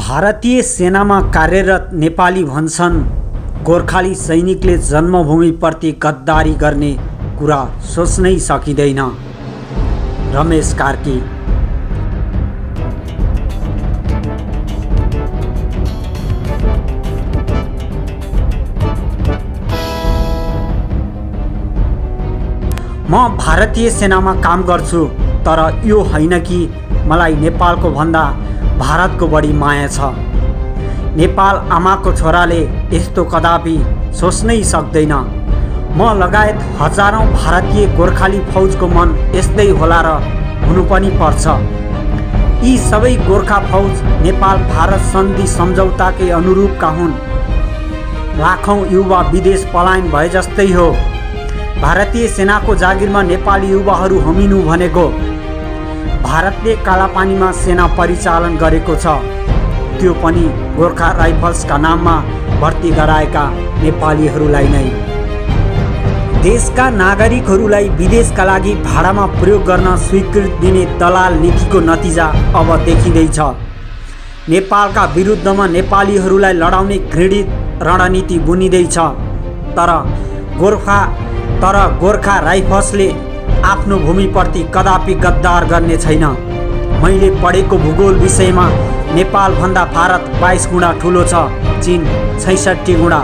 भारतीय सेनामा कार्यरत नेपाली भन्छन् गोर्खाली सैनिकले जन्मभूमिप्रति गद्दारी गर्ने कुरा सोच्नै सकिँदैन। रमेश कार्की। म भारतीय सेनामा काम गर्छु, तर यो होइन कि मलाई नेपालको भन्दा भारतको बढी माया छ। नेपाल आमाको छोराले यस्तो कदापि सोच्नै सक्दैन। म लगायत हजारौं भारतीय गोर्खाली फौजको मन यस्तै होला र हुनु पनि पर्छ। यी सबै गोर्खा फौज नेपाल भारत सन्धि सम्झौताकै अनुरूपका हुन्। लाखौं युवा विदेश पलायन भए जस्तै हो। भारतीय सेनाको जागिरमा नेपाली युवाहरू होमिनु भनेको भारतले कालापानीमा सेना परिचालन गरेको छ, त्यो पनि गोर्खा राइफल्सका नाममा भर्ती गराएका नेपालीहरूलाई नै। देशका नागरिकहरूलाई विदेशका लागि भाडामा प्रयोग गर्न स्वीकृति दिने दलाल नीतिको नतिजा अब देखिँदैछ। नेपालका विरुद्धमा नेपालीहरूलाई लडाउने घृणित रणनीति बुनिँदैछ। तर गोर्खा राइफल्सले आफ्नो भूमिप्रति कदापि गद्दार गर्ने छैन। मैले पढेको भूगोल विषयमा नेपालभन्दा भारत 22 गुणा ठुलो छ, चीन 66 गुणा।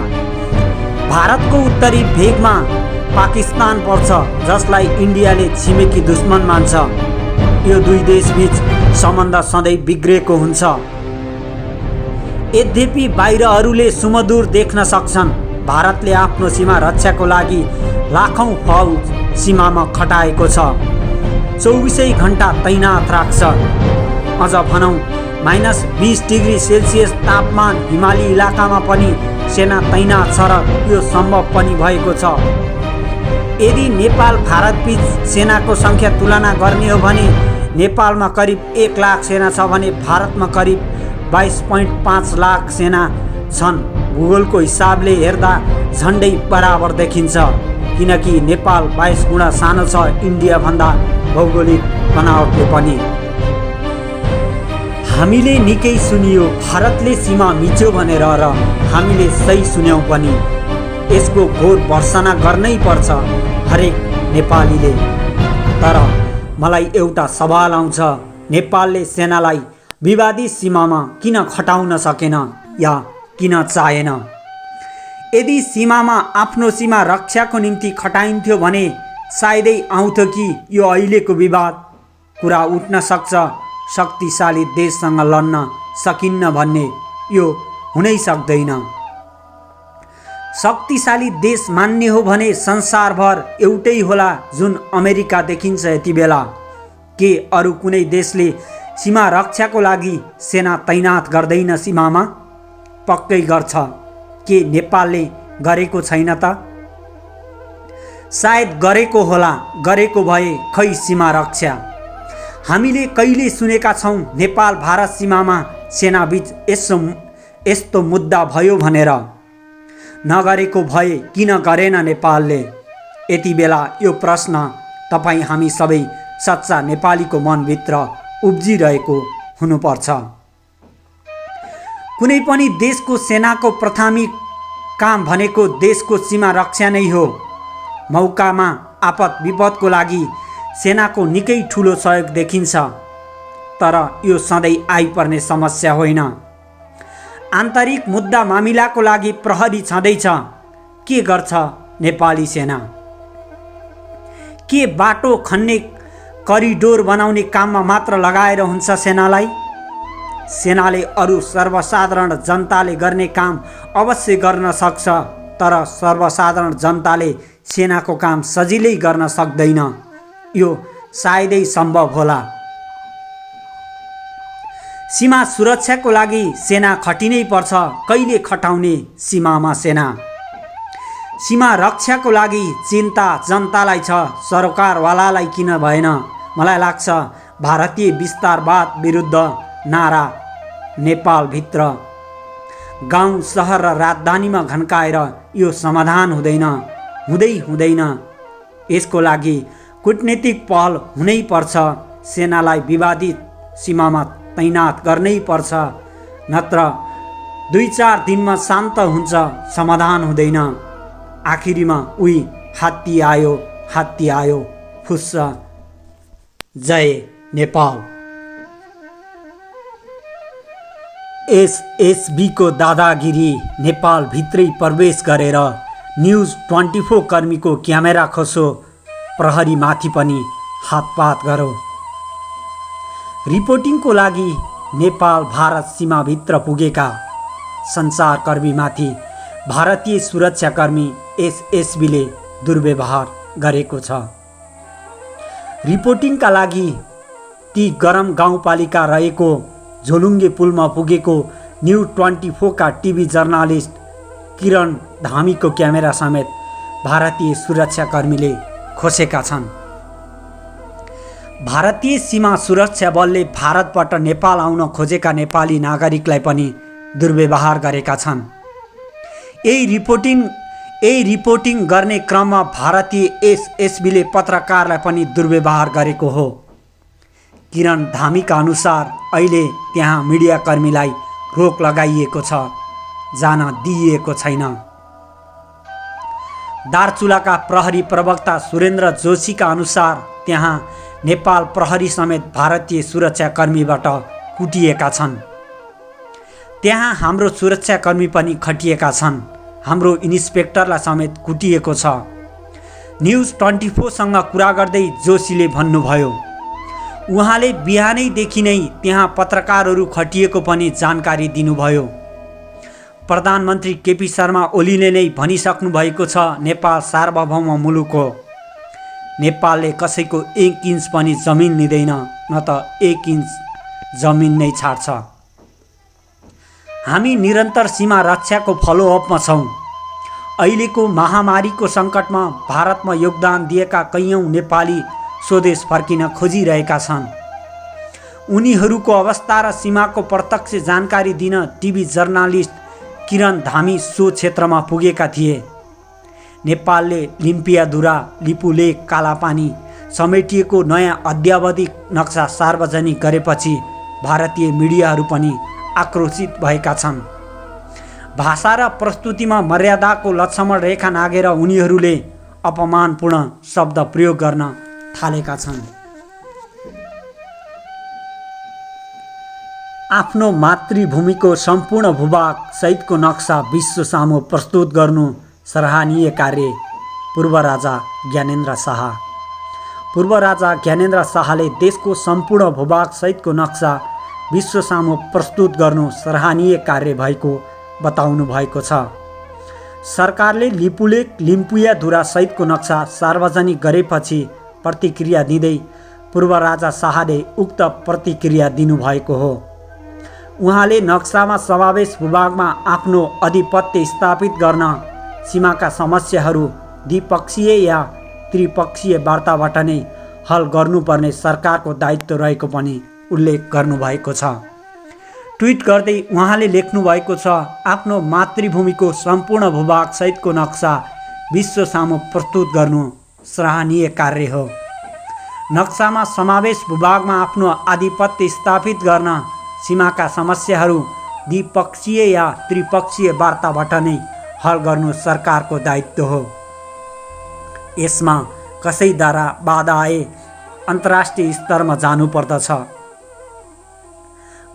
भारतको उत्तरी भेगमा पाकिस्तान पर्छ, जसलाई इन्डियाले छिमेकी दुश्मन मान्छ। यो दुई देशबीच सम्बन्ध सधैँ बिग्रेको हुन्छ। यद्यपि बाहिरहरूले सुमधुर देख्न सक्छन्। भारतले आफ्नो सीमा रक्षाको लागि लाखौं फौज सीमामा खटाएको छ, 24 घण्टा तैनात राख्छ। अझ भनौँ -20 डिग्री सेल्सियस तापमान हिमाली इलाकामा पनि सेना तैनात छ र यो सम्भव पनि भएको छ। यदि नेपाल भारतबीच सेनाको सङ्ख्या तुलना गर्ने हो भने नेपालमा करिब 1 लाख सेना छ भने भारतमा करिब 22.5 लाख सेना छन्। भूगोलको हिसाबले हेर्दा झन्डै बराबर देखिन्छ, किनकि नेपाल 22 गुणा सानो छ इन्डियाभन्दा भौगोलिक बनावटले पनि। हामीले निकै सुनियो भारतले सीमा मिच्यो भनेर, र हामीले सही सुन्यौं पनि। यसको घोर भर्त्सना गर्नै पर्छ हरेक नेपालीले। तर मलाई एउटा सवाल आउँछ, नेपालले सेनालाई विवादित सीमामा किन खटाउन सकेन या किन चाहेन? यदि सीमामा आफ्नो सीमा रक्षाको निम्ति खटाइन्थ्यो भने सायदै आउँथ्यो कि यो अहिलेको विवाद कुरा उठ्न सक्छ, शक्तिशाली देशसँग लड्न सकिन्न भन्ने। यो हुनै सक्दैन। शक्तिशाली देश मान्ने हो भने संसारभर एउटै होला, जुन अमेरिका देखिन्छ यति बेला। के अरू कुनै देशले सीमा रक्षाको लागि सेना तैनात गर्दैन सीमामा? पक्कै गर्छ। के नेपालले गरेको छैन त? सायद गरेको होला, गरेको भए खै सीमा रक्षा। हामीले कहिले सुनेका छौँ नेपाल भारत सीमामा सेनाबीच यस्तो मुद्दा भयो भनेर? नगरेको भए किन गरेन नेपालले? यति बेला यो प्रश्न तपाईँ हामी सबै सच्चा नेपालीको मनभित्र उब्जिरहेको हुनुपर्छ। कुनै पनि देशको सेनाको प्राथमिक काम भनेको देशको सीमा रक्षा नै हो। मौकामा आपत विपदको लागि सेनाको निकै ठुलो सहयोग देखिन्छ, तर यो सधैँ आइपर्ने समस्या होइन। आन्तरिक मुद्दा मामिलाको लागि प्रहरी छँदैछ। के गर्छ नेपाली सेना? के बाटो खन्ने करिडोर बनाउने काममा मात्र लगाएर हुन्छ सेनालाई? सेनाले अरू सर्वसाधारण जनताले गर्ने काम अवश्य गर्न सक्छ, तर सर्वसाधारण जनताले सेनाको काम सजिलै गर्न सक्दैन। यो सायदै सम्भव होला। सीमा सुरक्षाको लागि सेना खटिनै पर्छ। कहिले खटाउने सीमामा सेना? सीमा रक्षाको लागि चिन्ता जनतालाई छ, सरकारवालालाई किन भएन? मलाई लाग्छ भारतीय विस्तारवाद विरुद्ध नारा नेपालभित्र गाउँ सहर र राजधानीमा घन्काएर यो समाधान हुँदैन। यसको लागि कूटनीतिक पहल हुनै पर्छ। सेनालाई विवादित सीमामा तैनात गर्नै पर्छ, नत्र 2-4 दिनमा शान्त हुन्छ, समाधान हुँदैन। आखिरीमा उही हात्ती आयो फुस्छ। जय नेपाल। एसएसबीको दादागिरी, नेपाल भित्रै प्रवेश गरेर न्युज 24 कर्मीको क्यामेरा खसो, प्रहरीमाथि पनि हातपात गरो। रिपोर्टिङको लागि नेपाल भारत सीमाभित्र पुगेका सञ्चारकर्मीमाथि भारतीय सुरक्षाकर्मी एसएसबीले दुर्व्यवहार गरेको छ। रिपोर्टिङका लागि ती गरम गाउँपालिका रहेको झोलुङ्गे पुलमा पुगेको न्युज 24 का टिभी जर्नालिस्ट किरण धामीको क्यामेरा समेत भारतीय सुरक्षाकर्मीले खोसेका छन्। भारतीय सीमा सुरक्षा बलले भारतबाट नेपाल आउन खोजेका नेपाली नागरिकलाई पनि दुर्व्यवहार गरेका छन्। यही रिपोर्टिङ गर्ने क्रममा भारतीय एसएसबीले पत्रकारलाई पनि दुर्व्यवहार गरेको हो। किरण धामीका अनुसार अहिले त्यहाँ मिडियाकर्मीलाई रोक लगाइएको छ, जान दिइएको छैन। दार्चुलाका प्रहरी प्रवक्ता सुरेन्द्र जोशीका अनुसार त्यहाँ नेपाल प्रहरी समेत भारतीय सुरक्षाकर्मीबाट कुटिएका छन्। त्यहाँ हाम्रो सुरक्षाकर्मी पनि खटिएका छन्। हाम्रो इन्सपेक्टरलाई समेत कुटिएको छ। न्युज 24सँग कुरा गर्दै जोशीले भन्नुभयो। उहाँले बिहानैदेखि नै त्यहाँ पत्रकारहरू खटिएको पनि जानकारी दिनुभयो। प्रधानमन्त्री केपी शर्मा ओलीले नै भनिसक्नु भएको छ, नेपाल सार्वभौम मुलुक हो। नेपालले कसैको 1 इन्च पनि जमिन लिँदैन, न त 1 इन्च जमिन नै छाड्छ। हामी निरन्तर सीमा रक्षाको फलोअपमा छौँ। अहिलेको महामारीको सङ्कटमा भारतमा योगदान दिएका कैयौँ नेपाली स्वदेश फर्किन खोजिरहेका छन्। उनीहरूको अवस्था र सीमाको प्रत्यक्ष जानकारी दिन टिभी जर्नालिस्ट किरण धामी सो क्षेत्रमा पुगेका थिए। नेपालले लिम्पियाधुरा, लिपुलेक, कालापानी समेटिएको नयाँ अद्यावधिक नक्सा सार्वजनिक गरेपछि भारतीय मिडियाहरू पनि आक्रोशित भएका छन्। भाषा र प्रस्तुतिमा मर्यादाको लक्ष्मण रेखा नागेर उनीहरूले अपमानपूर्ण शब्द प्रयोग गर्न थालेका छन्। आफ्नो मातृभूमिको सम्पूर्ण भूभाग सहितको नक्सा विश्व सामु प्रस्तुत गर्नु सराहनीय कार्य। पूर्व राजा ज्ञानेन्द्र शाह। पूर्व राजा ज्ञानेन्द्र शाहले देशको सम्पूर्ण भूभाग सहितको नक्सा विश्व सामु प्रस्तुत गर्नु सराहनीय कार्य भएको बताउनु भएको छ। सरकारले लिपुलेक, लिम्पुयाधुरा सहितको नक्सा सार्वजनिक गरेपछि प्रतिक्रिया दिँदै पूर्व राजा शाहले उक्त प्रतिक्रिया दिनुभएको हो। उहाँले नक्सामा समावेश भूभागमा आफ्नो आधिपत्य स्थापित गर्न सीमाका समस्याहरू द्विपक्षीय या त्रिपक्षीय वार्ताबाट नै हल गर्नुपर्ने सरकारको दायित्व रहेको पनि उल्लेख गर्नुभएको छ। ट्विट गर्दै उहाँले लेख्नुभएको छ, आफ्नो मातृभूमिको सम्पूर्ण भूभाग सहितको नक्सा विश्व सामु प्रस्तुत गर्नु सराहनीय कार्य हो। नक्सामा समावेश भूभागमा आफ्नो आधिपत्य स्थापित गर्न सीमाका समस्याहरू द्विपक्षीय या त्रिपक्षीय वार्ताबाट नै हल गर्नु सरकारको दायित्व हो। यसमा कसैद्वारा बाधा आए अन्तर्राष्ट्रिय स्तरमा जानुपर्दछ।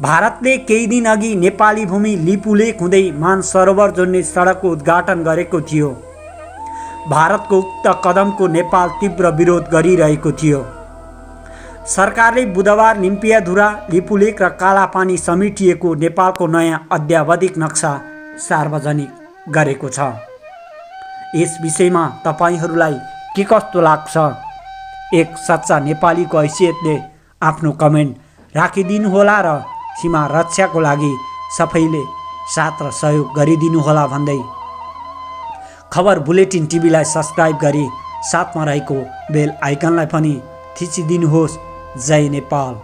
भारतले केही दिन अघि नेपाली भूमि लिपुलेक हुँदै मानसरोवर जोड्ने सडकको उद्घाटन गरेको थियो। भारतको उक्त कदमको नेपाल तीव्र विरोध गरिरहेको थियो। सरकारले बुधबार लिम्पियाधुरा, लिपुलेक र कालापानी समेटिएको नेपालको नयाँ अद्यावधिक नक्सा सार्वजनिक गरेको छ। यस विषयमा तपाईहरूलाई के कस्तो लाग्छ? एक सच्चा नेपालीको हैसियतले आफ्नो कमेन्ट राखिदिनुहोला र सीमा रक्षाको लागि सबैले साथ र सहयोग गरिदिनुहोला भन्दै खबर बुलेटिन टिभीलाई सब्स्क्राइब गरी साथमा रहेको बेल आइकनलाई पनि थिचिदिनुहोस्। जय नेपाल।